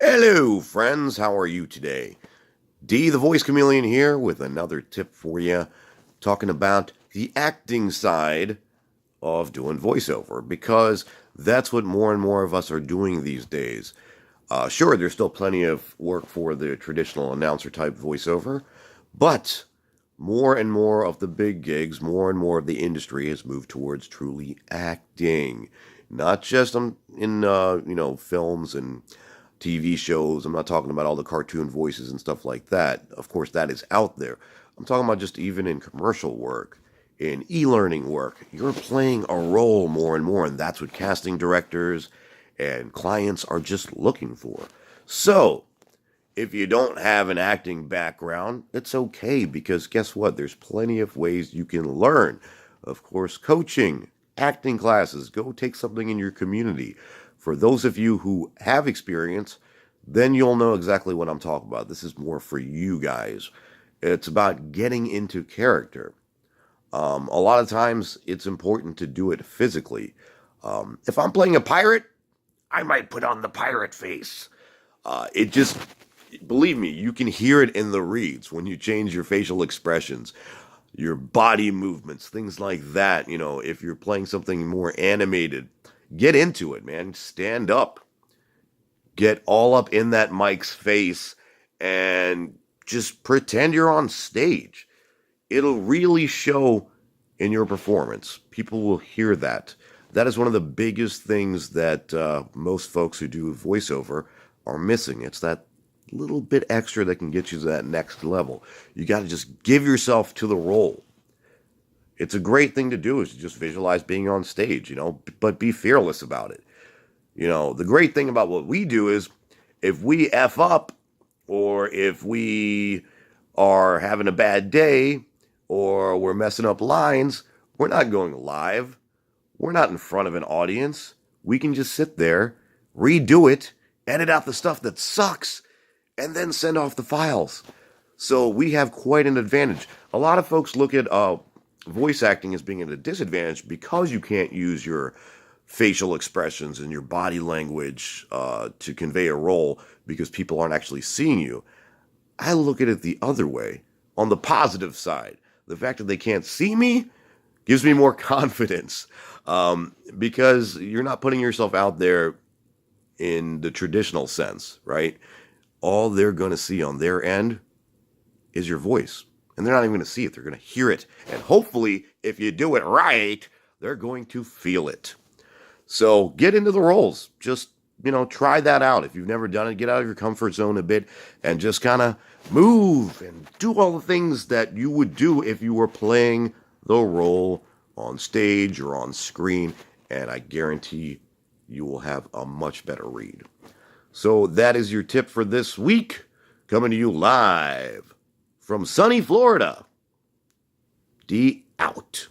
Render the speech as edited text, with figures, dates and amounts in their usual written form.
Hello, friends. How are you today? D, the voice chameleon here with another tip for you, talking about the acting side of doing voiceover, because that's what more and more of us are doing these days. Sure, there's still plenty of work for the traditional announcer type voiceover, but more and more of the big gigs, more and more of the industry has moved towards truly acting, not just in films and TV shows. I'm not talking about all the cartoon voices and stuff like that. Of course, that is out there. I'm talking about just even in commercial work, in e-learning work. You're playing a role more and more, and that's what casting directors and clients are just looking for. So, if you don't have an acting background, it's okay, because guess what? There's plenty of ways you can learn. Of course, coaching, acting classes, go take something in your community. For those of you who have experience, then you'll know exactly what I'm talking about. This is more for you guys. It's about getting into character. A lot of times it's important to do it physically. If I'm playing a pirate, I might put on the pirate face. It just, believe me, you can hear it in the reads when you change your facial expressions, your body movements, things like that. If you're playing something more animated, get into it, man. Stand up. Get all up in that mic's face and just pretend you're on stage. It'll really show in your performance. People will hear that. That is one of the biggest things that most folks who do voiceover are missing. It's that little bit extra that can get you to that next level. You got to just give yourself to the role. It's a great thing to do, is to just visualize being on stage, but be fearless about it. The great thing about what we do is, if we F up, or if we are having a bad day, or we're messing up lines, we're not going live. We're not in front of an audience. We can just sit there, redo it, edit out the stuff that sucks, and then send off the files. So we have quite an advantage. A lot of folks look at voice acting as being at a disadvantage because you can't use your facial expressions and your body language to convey a role, because people aren't actually seeing you. I look at it the other way. On the positive side, the fact that they can't see me gives me more confidence, because you're not putting yourself out there in the traditional sense, right? All they're going to see on their end is your voice. And they're not even going to see it. They're going to hear it. And hopefully, if you do it right, they're going to feel it. So get into the roles. Just, try that out. If you've never done it, get out of your comfort zone a bit and just kind of move and do all the things that you would do if you were playing the role on stage or on screen. And I guarantee you will have a much better read. So that is your tip for this week, coming to you live from sunny Florida. D out.